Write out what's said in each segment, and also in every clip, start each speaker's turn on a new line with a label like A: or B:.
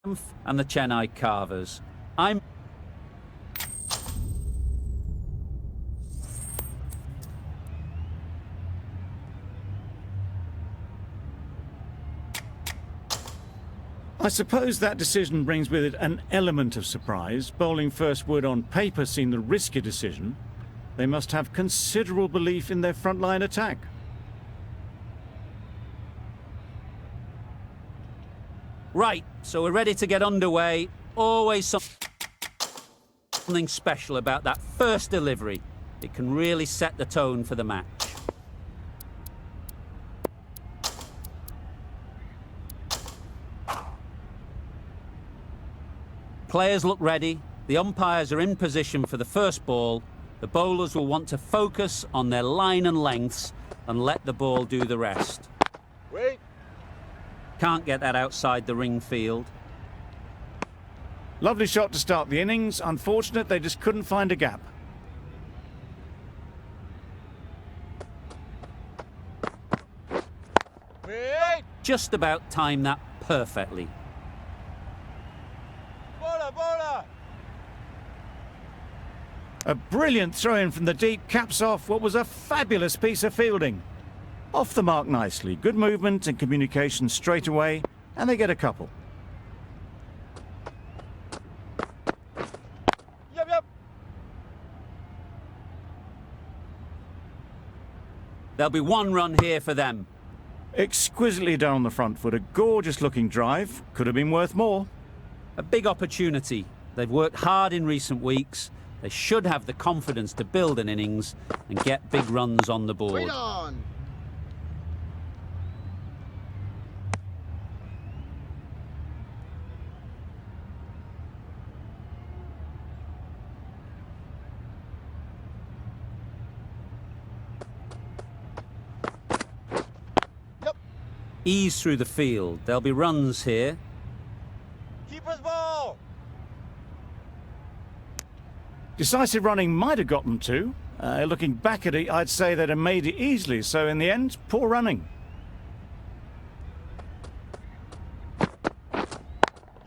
A: and the Chennai Carvers.
B: I suppose that decision brings with it an element of surprise. Bowling first would on paper seem the risky decision. They must have considerable belief in their frontline attack.
A: Right, so we're ready to get underway. Always something special about that first delivery. It can really set the tone for the match. Players look ready. The umpires are in position for the first ball. The bowlers will want to focus on their line and lengths and let the ball do the rest.
C: Wait.
A: Can't get that outside the ring field.
B: Lovely shot to start the innings. Unfortunate they just couldn't find a gap.
C: Wait.
A: Just about timed that perfectly.
C: Bowler, bowler.
B: A brilliant throw-in from the deep caps off what was a fabulous piece of fielding. Off the mark nicely. Good movement and communication straight away, and they get a couple.
C: Yep.
A: There'll be one run here for them.
B: Exquisitely done on the front foot. A gorgeous looking drive. Could have been worth more.
A: A big opportunity. They've worked hard in recent weeks. They should have the confidence to build an innings and get big runs on the board.
C: Wait on. Yep.
A: Ease through the field. There'll be runs here.
C: Keeper's ball.
B: Decisive running might have got them two. Looking back at it, I'd say they'd have made it easily. So in the end, poor running.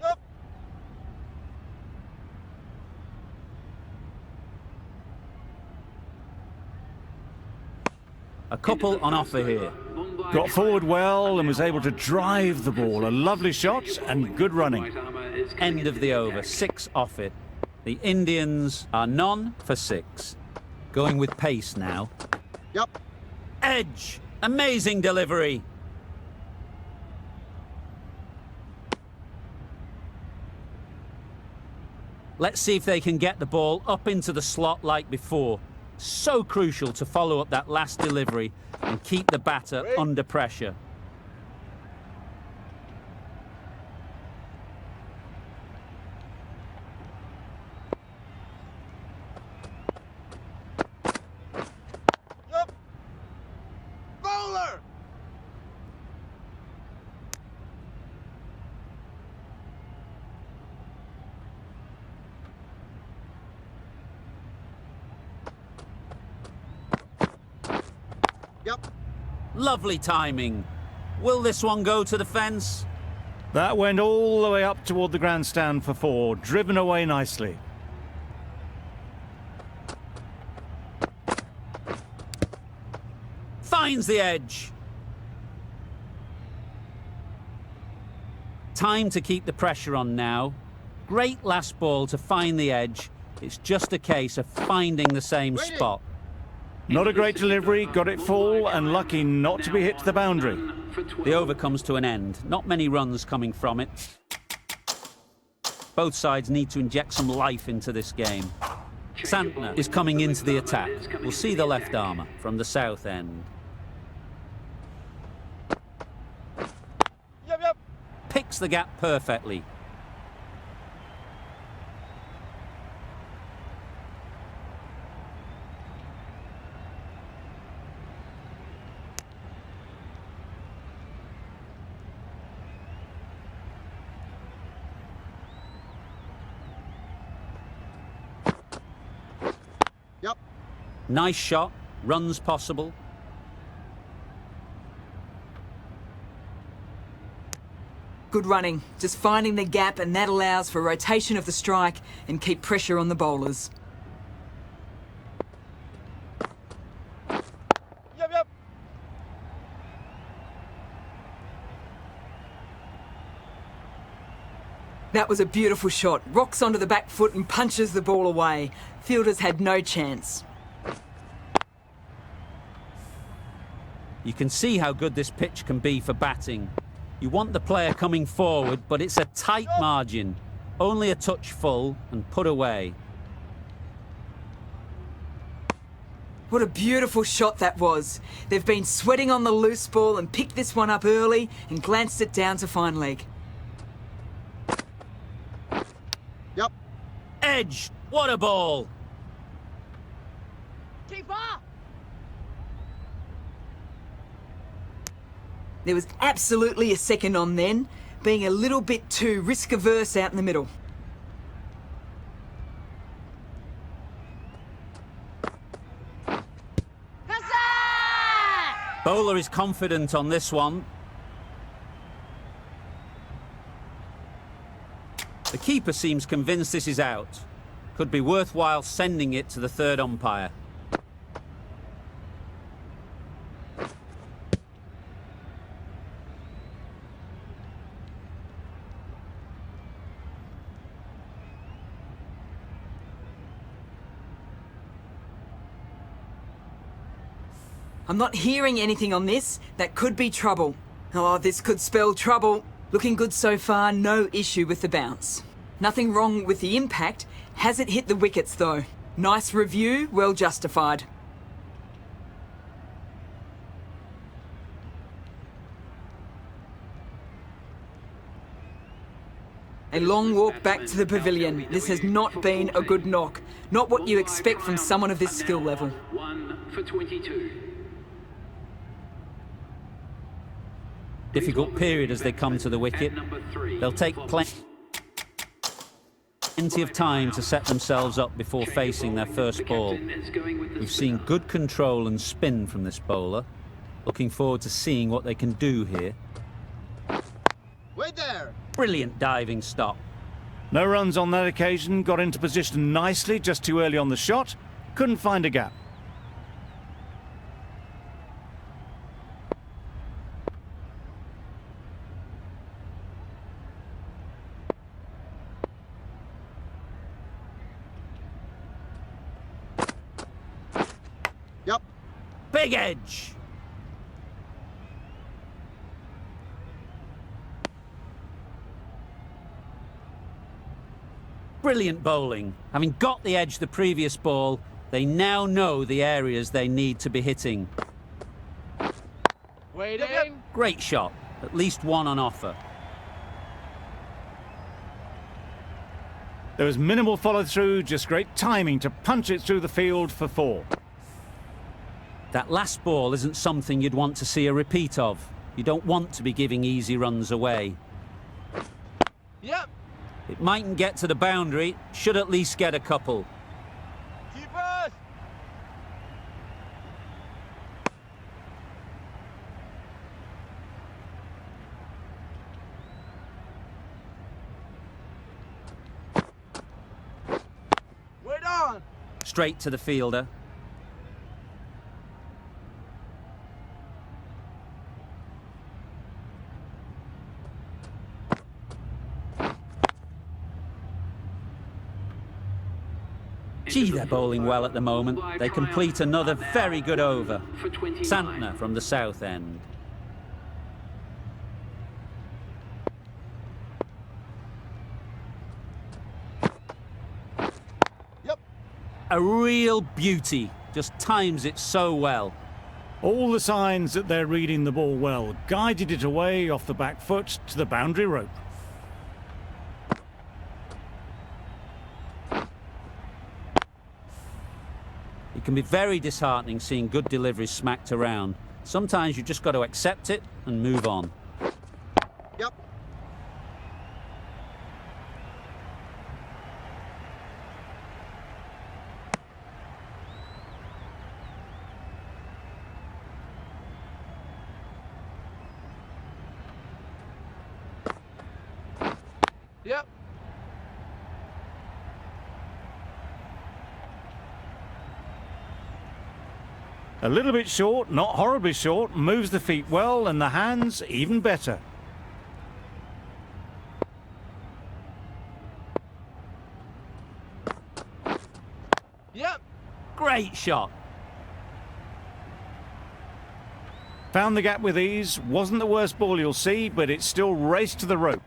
C: Yep.
A: A couple on offer here.
B: Got forward well and was able to drive the ball. A lovely shot and good running.
A: End of the over. 6 off it. The Indians are none for 6. Going with pace now.
C: Yep.
A: Edge. Amazing delivery. Let's see if they can get the ball up into the slot like before. So crucial to follow up that last delivery and keep the batter under pressure.
C: Yep. Bowler. Yep.
A: Lovely timing. Will this one go to the fence?
B: That went all the way up toward the grandstand for 4. Driven away nicely.
A: Finds the edge. Time to keep the pressure on now. Great last ball to find the edge. It's just a case of finding the same spot.
B: Not a great delivery, got it full and lucky not to be hit to the boundary.
A: The over comes to an end. Not many runs coming from it. Both sides need to inject some life into this game. Santner is coming into the attack. We'll see the left armour from the south end.
C: Yep.
A: Picks the gap perfectly.
C: Yep.
A: Nice shot. Runs possible.
D: Good running, just finding the gap, and that allows for rotation of the strike and keep pressure on the bowlers.
C: Yep.
D: That was a beautiful shot. Rocks onto the back foot and punches the ball away. Fielders had no chance.
A: You can see how good this pitch can be for batting. You want the player coming forward, but it's a tight margin. Only a touch full and put away.
D: What a beautiful shot that was. They've been sweating on the loose ball and picked this one up early and glanced it down to fine leg.
C: Yep.
A: Edge! What a ball!
D: There was absolutely a second on then, being a little bit too risk-averse out in the middle.
A: Bowler is confident on this one. The keeper seems convinced this is out. Could be worthwhile sending it to the third umpire.
D: I'm not hearing anything on this. That could be trouble. Oh, this could spell trouble. Looking good so far, no issue with the bounce. Nothing wrong with the impact. Has it hit the wickets though? Nice review, well justified. A long walk back to the pavilion. This has not been a good knock. Not what you expect from someone of this skill level.
E: 1 for 22.
A: Difficult period as they come to the wicket. They'll take plenty of time to set themselves up before facing their first ball. We've seen good control and spin from this bowler. Looking forward to seeing what they can do here.
C: Wait there.
A: Brilliant diving stop.
B: No runs on that occasion, got into position nicely, just too early on the shot. Couldn't find a gap.
C: Yep.
A: Big edge! Brilliant bowling. Having got the edge the previous ball, they now know the areas they need to be hitting.
C: Waiting.
A: Great shot. At least one on offer.
B: There was minimal follow-through, just great timing to punch it through the field for 4.
A: That last ball isn't something you'd want to see a repeat of. You don't want to be giving easy runs away.
C: Yep.
A: It mightn't get to the boundary, should at least get a couple.
C: Keepers. Wait on.
A: Straight to the fielder. Gee, they're bowling well at the moment. They complete another very good over. Santner from the south end.
C: Yep.
A: A real beauty. Just times it so well.
B: All the signs that they're reading the ball well. Guided it away off the back foot to the boundary rope.
A: It can be very disheartening seeing good deliveries smacked around. Sometimes you just got to accept it and move on.
C: Yep. Yep.
B: A little bit short, not horribly short, moves the feet well, and the hands even better.
C: Yep.
A: Great shot.
B: Found the gap with ease, wasn't the worst ball you'll see, but it still raced to the rope.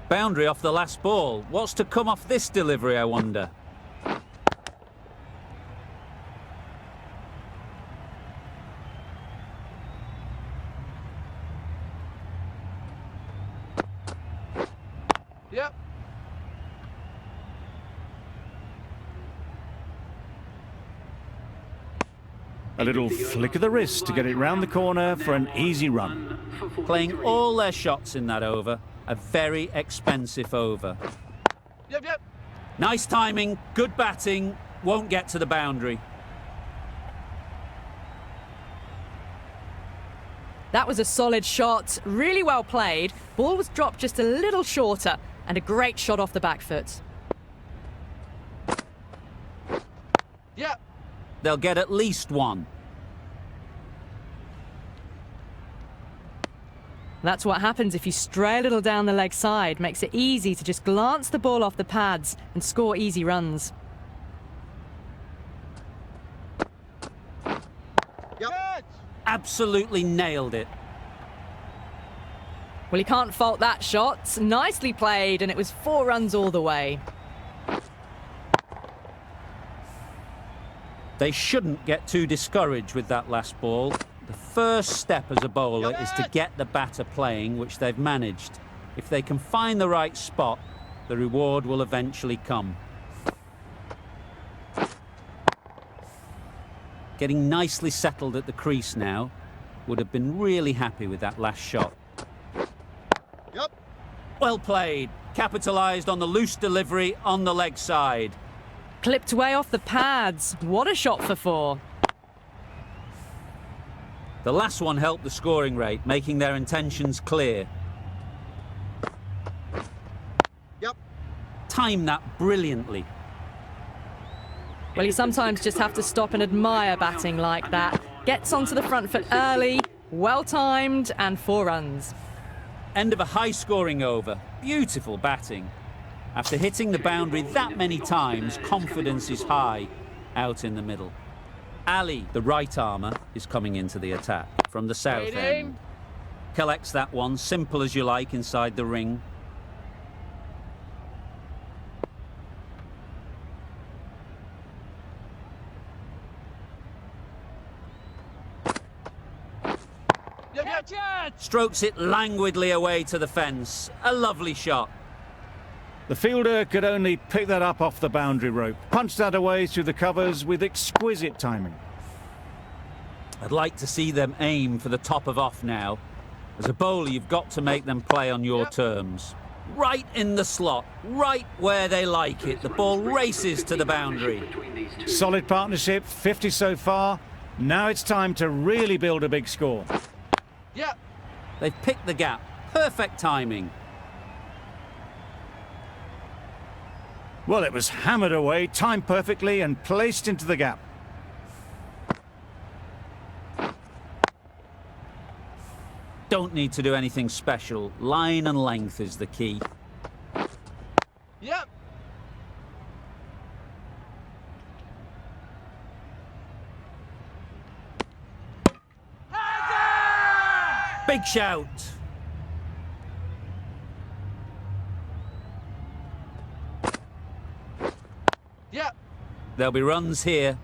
A: Boundary off the last ball. What's to come off this delivery, I wonder?
C: Yep.
B: A little flick of the wrist to get it round the corner for an easy run.
A: Playing all their shots in that over. A very expensive over.
C: Yep, yep.
A: Nice timing, good batting, won't get to the boundary.
F: That was a solid shot, really well played. Ball was dropped just a little shorter, and a great shot off the back foot.
C: Yep.
A: They'll get at least one.
F: That's what happens if you stray a little down the leg side. Makes it easy to just glance the ball off the pads and score easy runs.
C: Yep.
A: Absolutely nailed it.
F: Well, you can't fault that shot. Nicely played, and it was 4 runs all the way.
A: They shouldn't get too discouraged with that last ball. The first step as a bowler is to get the batter playing, which they've managed. If they can find the right spot, the reward will eventually come. Getting nicely settled at the crease now. Would have been really happy with that last shot.
C: Yep.
A: Well played. Capitalised on the loose delivery on the leg side.
F: Clipped way off the pads. What a shot for 4.
A: The last one helped the scoring rate, making their intentions clear.
C: Yep.
A: Timed that brilliantly.
F: Well, you sometimes just have to stop and admire batting like that. Gets onto the front foot early, well timed, and 4 runs.
A: End of a high-scoring over. Beautiful batting. After hitting the boundary that many times, confidence is high out in the middle. Ali, the right armour, is coming into the attack from the south end. Collects that one, simple as you like, inside the ring. Strokes it languidly away to the fence. A lovely shot.
B: The fielder could only pick that up off the boundary rope. Punched that away through the covers with exquisite timing.
A: I'd like to see them aim for the top of off now. As a bowler, you've got to make them play on your terms. Right in the slot, right where they like it. The ball races to the boundary.
B: Solid partnership, 50 so far. Now it's time to really build a big score.
C: Yep.
A: They've picked the gap. Perfect timing.
B: Well, it was hammered away, timed perfectly and placed into the gap.
A: Don't need to do anything special. Line and length is the key.
C: Yep.
A: Big shout.
C: Yep.
A: There'll be runs here.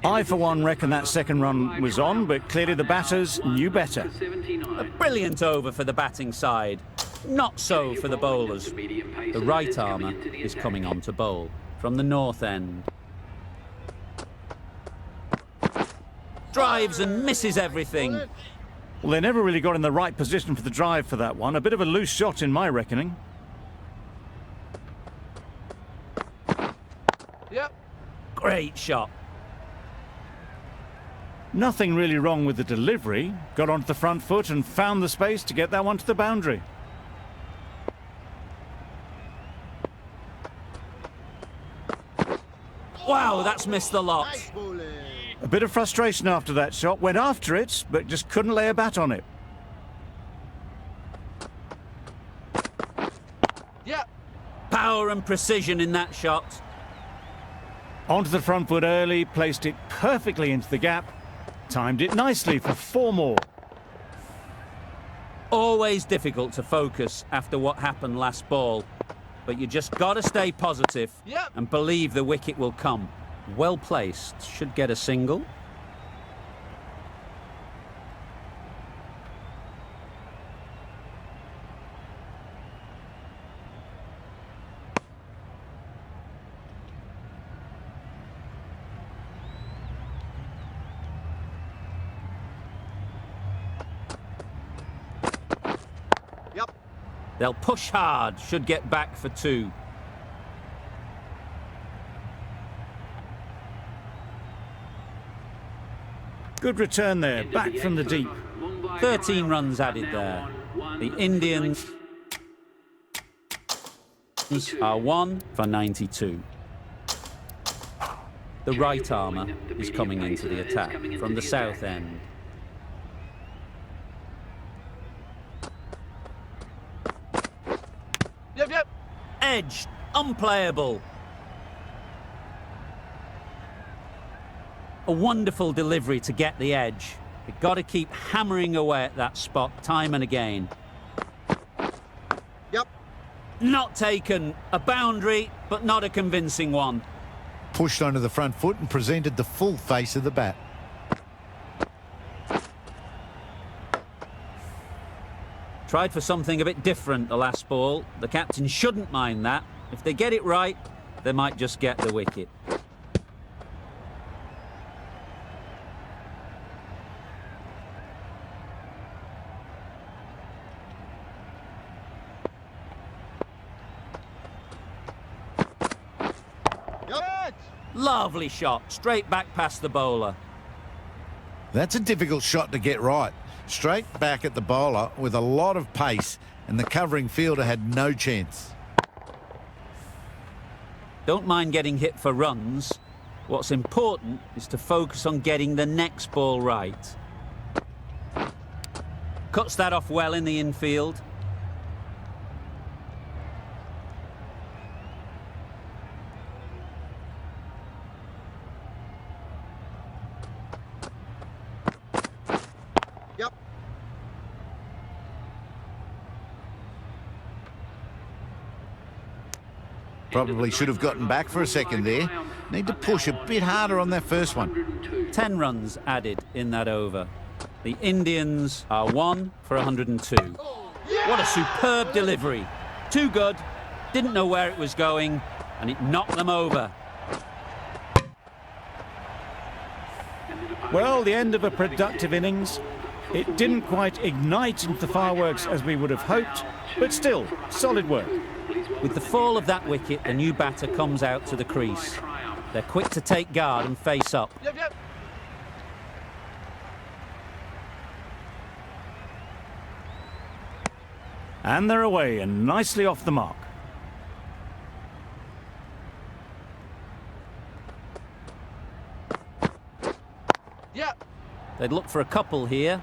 B: I, for one, reckon that second run was on, but clearly the batters knew better.
A: A brilliant over for the batting side. Not so for the bowlers. The right armour is coming on to bowl from the north end. Drives and misses everything.
B: Well, they never really got in the right position for the drive for that one. A bit of a loose shot in my reckoning.
C: Yep.
A: Great shot.
B: Nothing really wrong with the delivery. Got onto the front foot and found the space to get that one to the boundary.
A: Wow, that's missed the lot.
C: Nice bowling.
B: A bit of frustration after that shot. Went after it, but just couldn't lay a bat on it.
C: Yeah.
A: Power and precision in that shot.
B: Onto the front foot early, placed it perfectly into the gap. Timed it nicely for 4 more.
A: Always difficult to focus after what happened last ball. But you just got to stay positive
C: Yep.
A: and believe the wicket will come. Well placed. Should get a single.
C: Yep.
A: They'll push hard. Should get back for 2.
B: Good return there,
E: End of
B: back from the
E: 8th
B: deep.
E: over. Mumbai
A: 13
E: are
A: runs
E: now
A: added there.
E: on
A: The
E: 1
A: Indians
E: for
A: are 1 for 92. The right armour is coming into the attack from the south end.
C: Yep. Yep.
A: Edge, unplayable. A wonderful delivery to get the edge. You've got to keep hammering away at that spot time and again.
C: Yep.
A: Not taken. A boundary, but not a convincing one.
G: Pushed onto the front foot and presented the full face of the bat.
A: Tried for something a bit different the last ball. The captain shouldn't mind that. If they get it right, they might just get the wicket.
C: Yep.
A: Lovely shot, straight back past the bowler.
G: That's a difficult shot to get right. Straight back at the bowler with a lot of pace, and the covering fielder had no chance.
A: Don't mind getting hit for runs. What's important is to focus on getting the next ball right. Cuts that off well in the infield.
C: Yep.
G: Probably should have gotten back for a second there. Need to push a bit harder on that first one.
A: 10 runs added in that over. The Indians are 1 for 102. What a superb delivery. Too good. Didn't know where it was going, and it knocked them over.
B: Well, the end of a productive innings. It didn't quite ignite into the fireworks as we would have hoped, but still, solid work.
A: With the fall of that wicket, the new batter comes out to the crease. They're quick to take guard and face up.
C: Yep. Yep.
B: And they're away and nicely off the mark.
C: Yep.
A: They'd look for a couple here.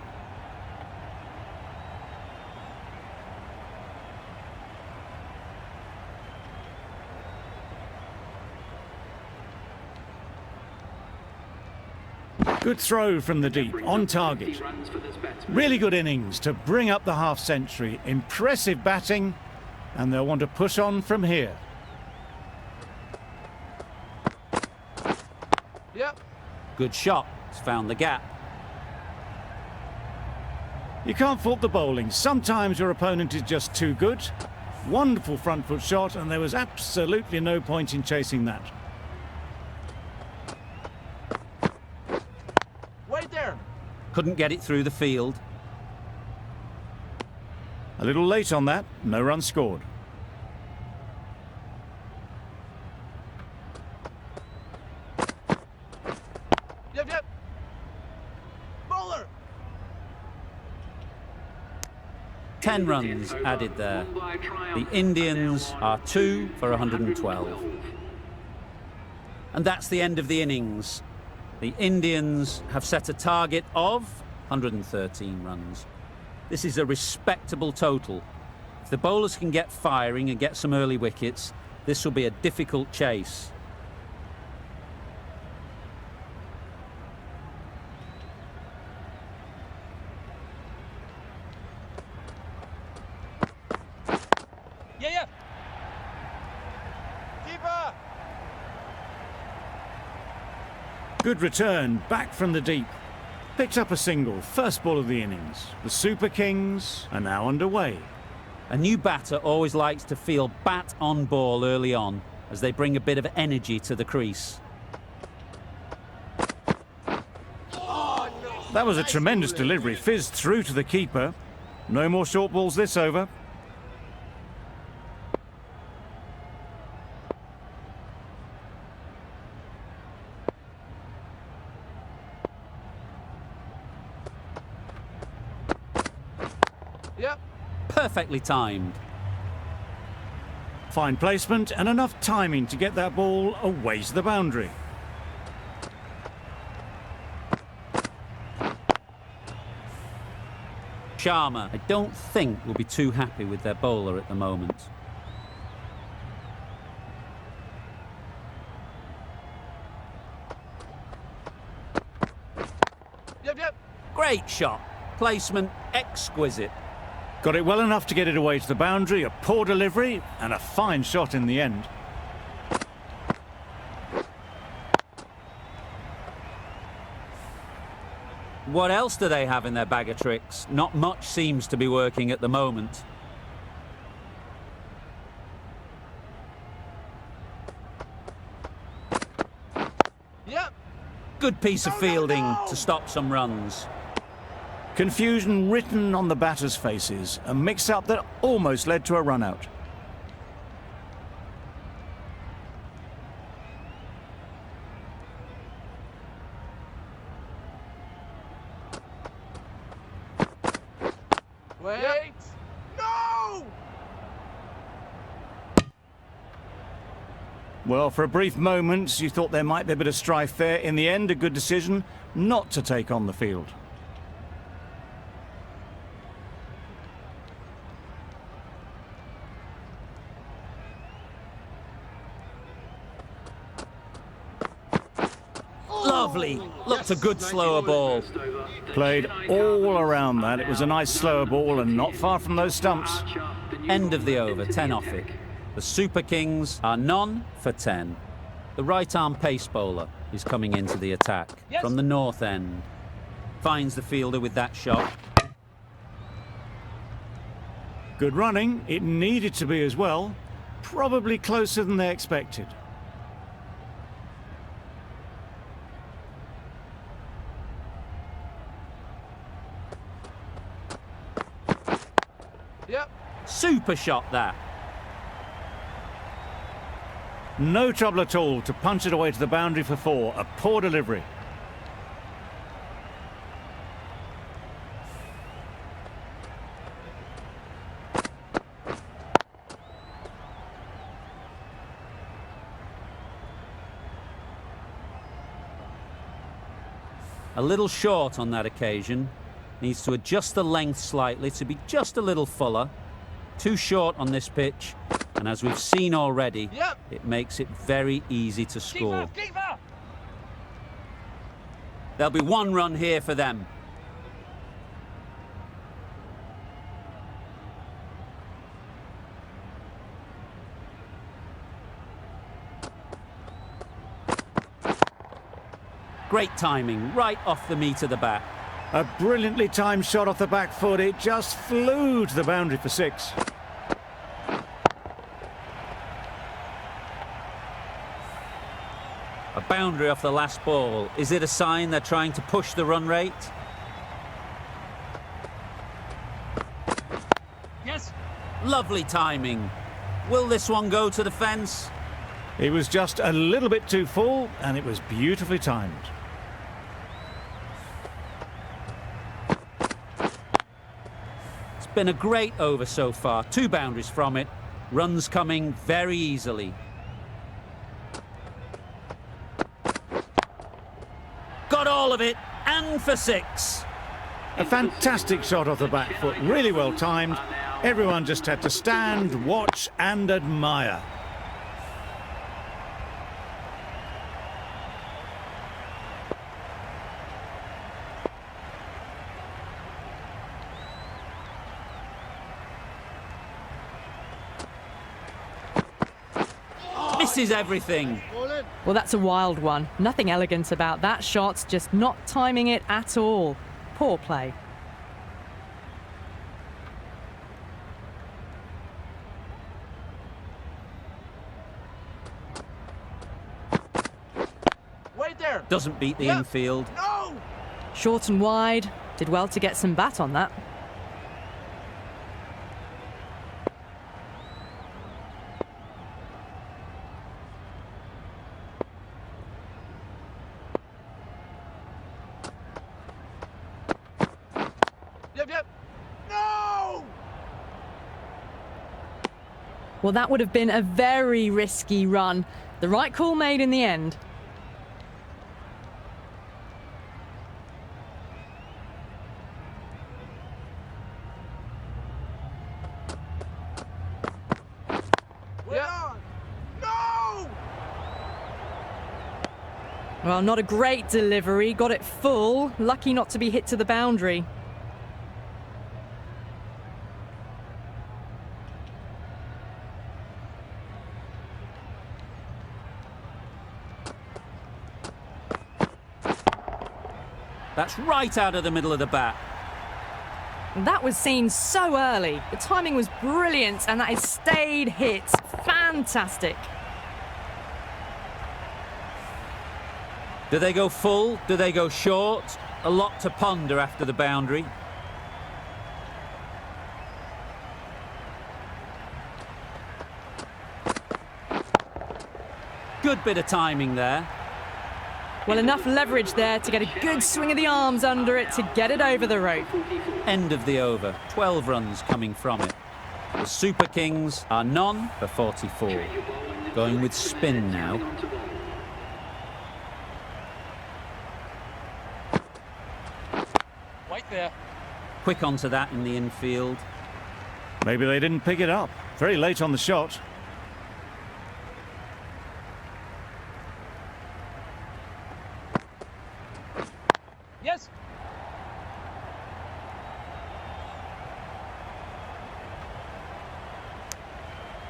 B: Good throw from the deep, on target. Really good innings to bring up the half-century. Impressive batting, and they'll want to push on from here.
C: Yep.
A: Good shot. It's found the gap.
B: You can't fault the bowling. Sometimes your opponent is just too good. Wonderful front foot shot, and there was absolutely no point in chasing that.
C: Wait there.
A: Couldn't get it through the field.
B: A little late on that, no run scored.
C: Yep, yep. Bowler.
A: 10 runs added there. The Indians are 2 for 112. And that's the end of the innings. The Indians have set a target of 113 runs. This is a respectable total. If the bowlers can get firing and get some early wickets, this will be a difficult chase.
C: Yeah, yeah. Keeper.
B: Good return, back from the deep. Picked up a single, first ball of the innings. The Super Kings are now underway.
A: A new batter always likes to feel bat on ball early on, as they bring a bit of energy to the crease.
B: That was a tremendous delivery, fizzed through to the keeper. No more short balls this over.
C: Yep.
A: Perfectly timed.
B: Fine placement and enough timing to get that ball away to the boundary.
A: Sharma, I don't think, will be too happy with their bowler at the moment.
C: Yep, yep.
A: Great shot. Placement exquisite.
B: Got it well enough to get it away to the boundary, a poor delivery and a fine shot in the end.
A: What else do they have in their bag of tricks? Not much seems to be working at the moment.
C: Yep.
A: Good piece of fielding to stop some runs.
B: Confusion written on the batters' faces, a mix-up that almost led to a run-out.
C: Wait. No!
B: Well, for a brief moment, you thought there might be a bit of strife there. In the end, a good decision not to take on the field.
A: Lovely. Looked a good slower ball.
B: Played all around that. It was a nice slower ball and not far from those stumps.
A: End of the over, 10 off it. The Super Kings are none for 10. The right-arm pace bowler is coming into the attack from the north end. Finds the fielder with that shot.
B: Good running. It needed to be as well. Probably closer than they expected.
C: Yep.
A: Super shot that.
B: No trouble at all to punch it away to the boundary for 4. A poor delivery.
A: A little short on that occasion. Needs to adjust the length slightly to be just a little fuller. Too short on this pitch. And as we've seen already, it makes it very easy to score.
C: Keeper.
A: There'll be 1 run here for them. Great timing, right off the meat of the bat.
B: A brilliantly timed shot off the back foot. It just flew to the boundary for 6.
A: A boundary off the last ball. Is it a sign they're trying to push the run rate?
C: Yes.
A: Lovely timing. Will this one go to the fence?
B: It was just a little bit too full and it was beautifully timed.
A: Been a great over so far. 2 boundaries from it. Runs coming very easily. Got all of it, and for 6.
B: A fantastic shot off the back foot, really well timed. Everyone just had to stand, watch and admire.
A: Misses everything.
F: Well, that's a wild one. Nothing elegant about that shot, just not timing it at all. Poor play.
C: Wait there.
A: Doesn't beat the
C: Yep.
A: infield.
C: No!
F: Short and wide. Did well to get some bat on that.
C: Yep. No!
F: Well, that would have been a very risky run. The right call made in the end.
C: Yeah. No!
F: Well, not a great delivery. Got it full. Lucky not to be hit to the boundary.
A: That's right out of the middle of the bat.
F: That was seen so early. The timing was brilliant, and that is stayed hit. Fantastic.
A: Do they go full? Do they go short? A lot to ponder after the boundary. Good bit of timing there.
F: Well, enough leverage there to get a good swing of the arms under it to get it over the rope.
A: End of the over. 12 runs coming from it. The Super Kings are none for 44. Going with spin now.
C: Wait there.
A: Quick onto that in the infield.
B: Maybe they didn't pick it up. Very late on the shot.
C: Yes.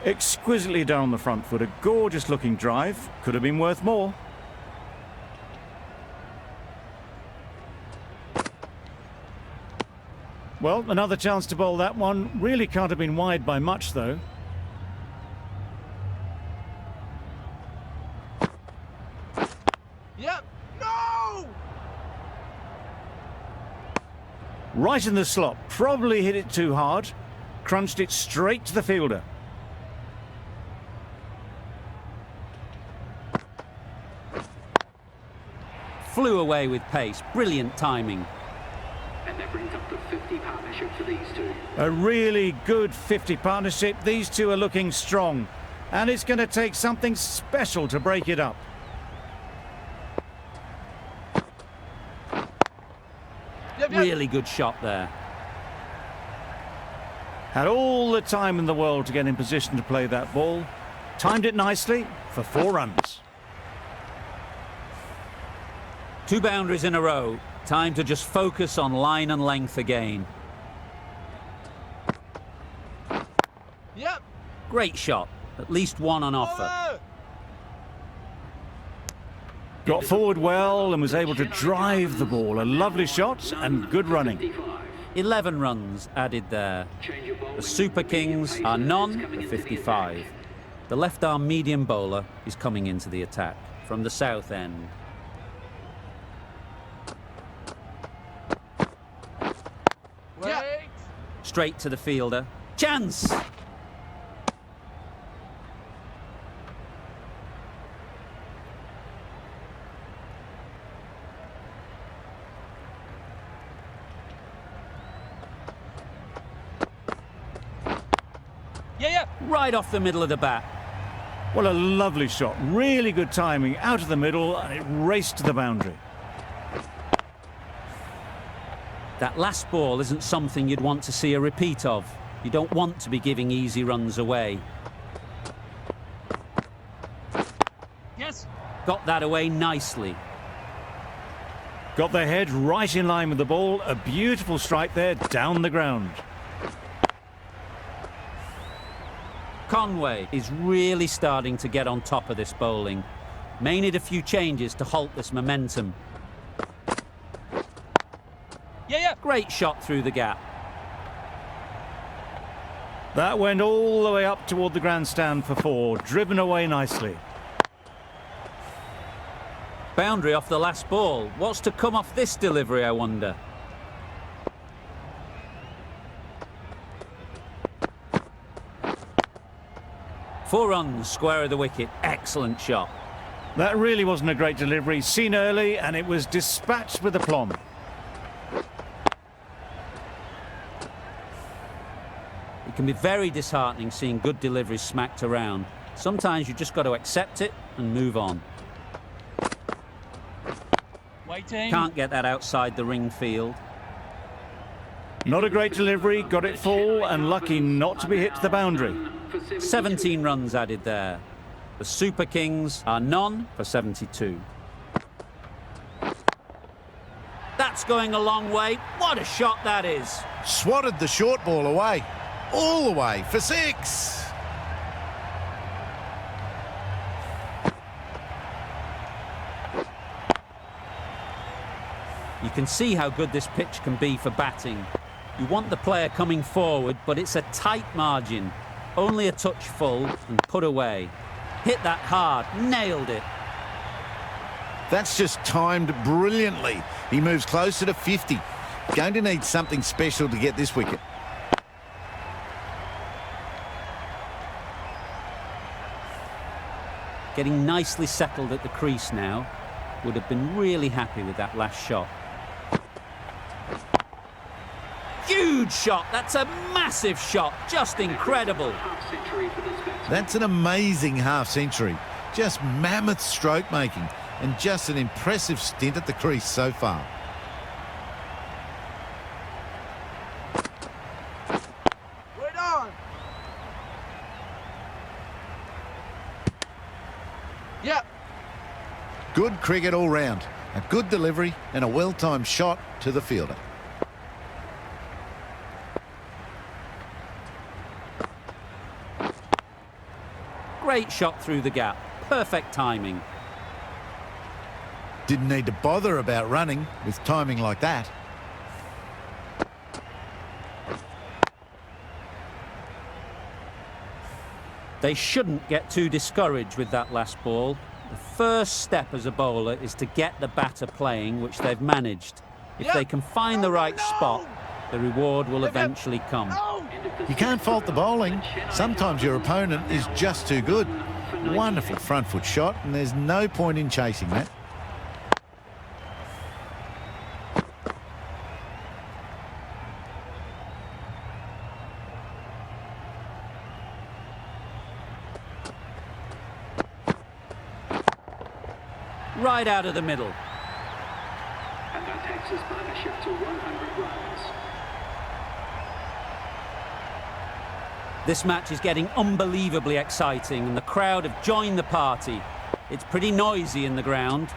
B: Exquisitely down the front foot. A gorgeous looking drive. Could have been worth more. Well, another chance to bowl that one. Really can't have been wide by much, though.
C: Yep. No!
B: Right in the slot. Probably hit it too hard. Crunched it straight to the fielder.
A: Flew away with pace. Brilliant timing.
E: And that brings up the 50 partnership for these two.
B: A really good 50 partnership. These two are looking strong. And it's going to take something special to break it up.
C: Yep.
A: Really good shot there.
B: Had all the time in the world to get in position to play that ball. Timed it nicely for 4 runs.
A: 2 boundaries in a row. Time to just focus on line and length again.
C: Yep.
A: Great shot. At least one on offer.
C: Over.
B: Got forward well and was able to drive the ball. A lovely shot and good running.
E: 55.
A: 11 runs added there. The Super Kings are none for 55. The left-arm medium bowler is coming into the attack from the south end.
C: Wait.
A: Straight to the fielder. Chance!
C: Yeah.
A: Right off the middle of the bat.
B: Well, a lovely shot. Really good timing. Out of the middle, and it raced to the boundary.
A: That last ball isn't something you'd want to see a repeat of. You don't want to be giving easy runs away.
C: Yes.
A: Got that away nicely.
B: Got their head right in line with the ball. A beautiful strike there, down the ground.
A: Conway is really starting to get on top of this bowling. May need a few changes to halt this momentum.
C: Yeah.
A: Great shot through the gap.
B: That went all the way up toward the grandstand for 4, driven away nicely.
A: Boundary off the last ball. What's to come off this delivery, I wonder? Four runs, square of the wicket. Excellent shot.
B: That really wasn't a great delivery. Seen early, and it was dispatched with aplomb.
A: It can be very disheartening seeing good deliveries smacked around. Sometimes you just got to accept it and move on.
C: Waiting.
A: Can't get that outside the ring field.
B: Not a great delivery, got it full, and lucky not to be hit to the boundary.
A: 17 runs added there. The Super Kings are none for 72. That's going a long way. What a shot that is.
G: Swatted the short ball away. All the way for 6.
A: You can see how good this pitch can be for batting. You want the player coming forward, but it's a tight margin. Only a touch full and put away. Hit that hard, nailed it.
G: That's just timed brilliantly. He moves closer to 50. Going to need something special to get this wicket.
A: Getting nicely settled at the crease now. Would have been really happy with that last shot. Huge shot. That's a massive shot. Just incredible.
G: That's an amazing half-century. Just mammoth stroke making and just an impressive stint at the crease so far.
C: Wait on. Yep.
G: Good cricket all round. A good delivery and a well-timed shot to the fielder.
A: Great shot through the gap. Perfect timing.
G: Didn't need to bother about running with timing like that.
A: They shouldn't get too discouraged with that last ball. The first step as a bowler is to get the batter playing, which they've managed. If they can find the right spot, the reward will eventually come.
G: You can't fault the bowling. Sometimes your opponent is just too good. Wonderful front foot shot, and there's no point in chasing that.
A: Right out of the middle.
E: And that takes his partnership to 100 runs.
A: This match is getting unbelievably exciting and the crowd have joined the party. It's pretty noisy in the ground.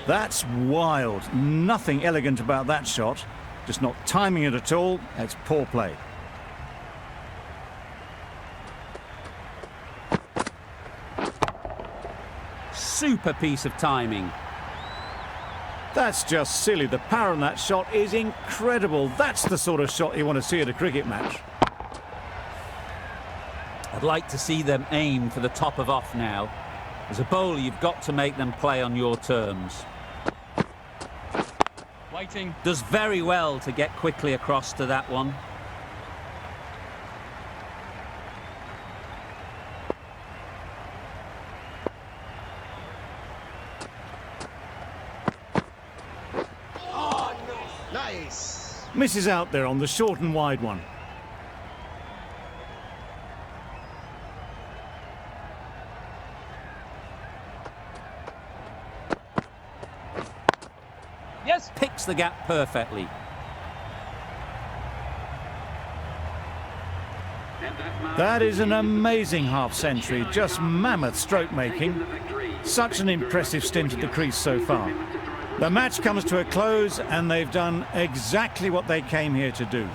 B: That's wild. Nothing elegant about that shot. Just not timing it at all. It's poor play.
A: Super piece of timing.
B: That's just silly. The power on that shot is incredible. That's the sort of shot you want to see at a cricket match.
A: I'd like to see them aim for the top of off now. As a bowler, you've got to make them play on your terms.
C: Waiting.
A: Does very well to get quickly across to that one.
B: Misses out there on the short and wide one.
C: Yes.
A: Picks the gap perfectly.
B: That is an amazing half-century, just mammoth stroke making. Such an impressive stint at the crease so far. The match comes to a close and they've done exactly what they came here to do.